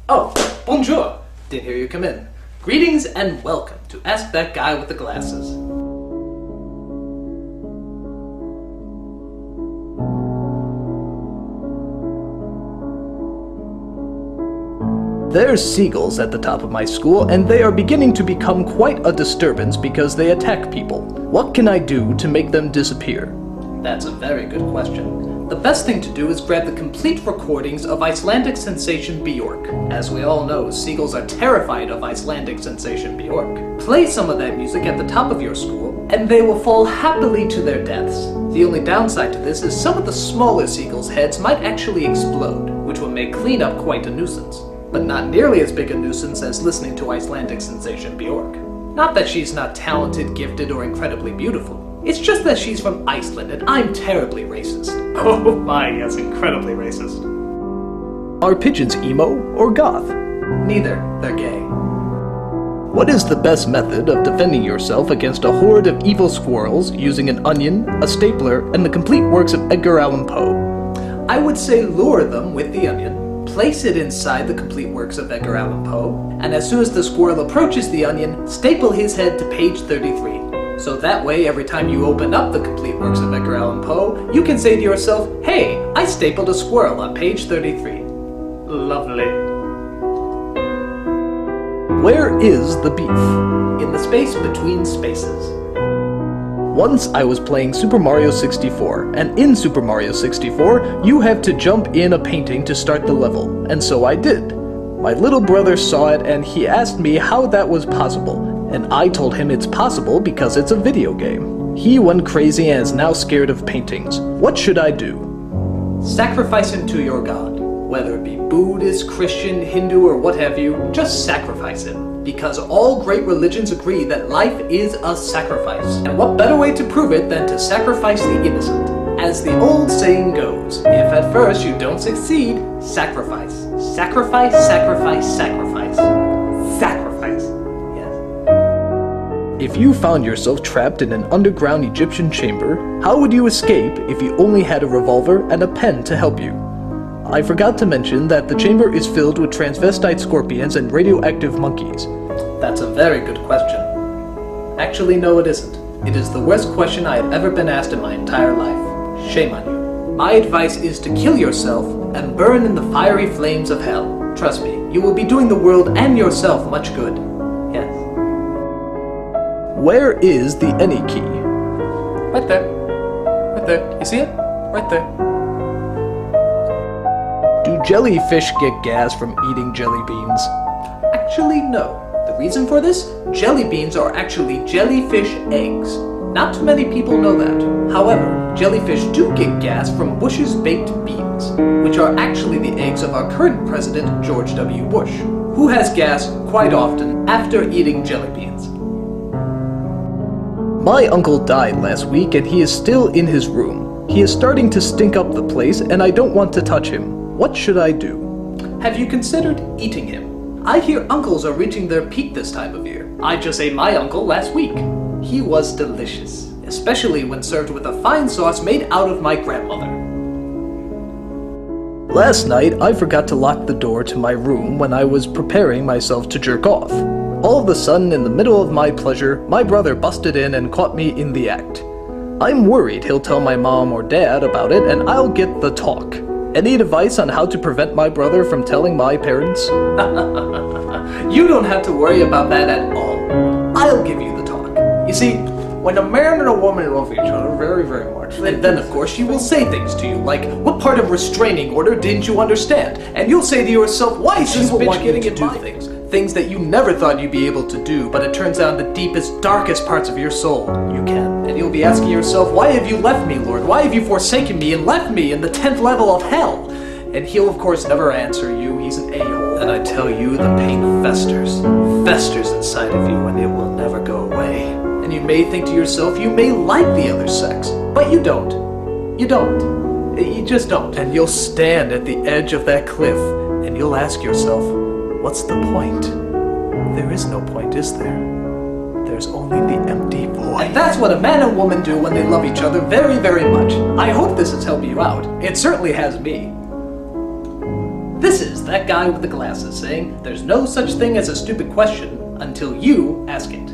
Oh, bonjour. Didn't hear you come in. Greetings and welcome to Ask That Guy with the Glasses. There's seagulls at the top of my school, and they are beginning to become quite a disturbance because they attack people. What can I do to make them disappear? That's a very good question. The best thing to do is grab the complete recordings of Icelandic sensation Bjork. As we all know, seagulls are terrified of Icelandic sensation Bjork. Play some of that music at the top of your school, and they will fall happily to their deaths. The only downside to this is some of the smaller seagulls' heads might actually explode, which will make cleanup quite a nuisance. But not nearly as big a nuisance as listening to Icelandic sensation Bjork. Not that she's not talented, gifted, or incredibly beautiful. It's just that she's from Iceland and I'm terribly racist. Oh my, yes, incredibly racist. Are pigeons emo or goth? Neither, they're gay. What is the best method of defending yourself against a horde of evil squirrels using an onion, a stapler, and the complete works of Edgar Allan Poe? I would say lure them with the onion, place it inside the complete works of Edgar Allan Poe, and as soon as the squirrel approaches the onion, staple his head to page 33. So that way, every time you open up the complete works of Edgar Allan Poe, you can say to yourself, hey, I stapled a squirrel on page 33. Lovely. Where is the beef? In the space between spaces. Once I was playing Super Mario 64, and in Super Mario 64, you have to jump in a painting to start the level, and so I did. My little brother saw it and he asked me how that was possible. And I told him it's possible because it's a video game. He went crazy and is now scared of paintings. What should I do? Sacrifice him to your god. Whether it be Buddhist, Christian, Hindu, or what have you, just sacrifice him. Because all great religions agree that life is a sacrifice. And what better way to prove it than to sacrifice the innocent? As the old saying goes, if at first you don't succeed, sacrifice. Sacrifice, sacrifice, sacrifice. Sacrifice. If you found yourself trapped in an underground Egyptian chamber, how would you escape if you only had a revolver and a pen to help you? I forgot to mention that the chamber is filled with transvestite scorpions and radioactive monkeys. That's a very good question. Actually, no it isn't. It is the worst question I have ever been asked in my entire life. Shame on you. My advice is to kill yourself and burn in the fiery flames of hell. Trust me, you will be doing the world and yourself much good. Yes. Where is the any key? Right there. Right there. You see it? Right there. Do jellyfish get gas from eating jelly beans? Actually, no. The reason for this? Jelly beans are actually jellyfish eggs. Not too many people know that. However, jellyfish do get gas from Bush's baked beans, which are actually the eggs of our current president, George W. Bush, who has gas quite often after eating jelly beans. My uncle died last week and he is still in his room. He is starting to stink up the place and I don't want to touch him. What should I do? Have you considered eating him? I hear uncles are reaching their peak this time of year. I just ate my uncle last week. He was delicious, especially when served with a fine sauce made out of my grandmother. Last night, I forgot to lock the door to my room when I was preparing myself to jerk off. All of a sudden, in the middle of my pleasure, my brother busted in and caught me in the act. I'm worried he'll tell my mom or dad about it and I'll get the talk. Any advice on how to prevent my brother from telling my parents? You don't have to worry about that at all. I'll give you the talk. You see, when a man and a woman love each other very, very much, and then of course she will say things to you like, what part of restraining order didn't you understand? And you'll say to yourself, why is this bitch getting to do things? Things that you never thought you'd be able to do, but it turns out in the deepest, darkest parts of your soul, you can. And you'll be asking yourself, why have you left me, Lord? Why have you forsaken me and left me in the 10th level of hell? And he'll of course never answer you, he's an a-hole. And I tell you, the pain festers inside of you and it will never go away. And you may think to yourself, you may like the other sex, but you don't. You don't. You just don't. And you'll stand at the edge of that cliff and you'll ask yourself, what's the point? There is no point, is there? There's only the empty void. And that's what a man and woman do when they love each other very, very much. I hope this has helped you out. It certainly has me. This is that guy with the glasses saying, there's no such thing as a stupid question until you ask it.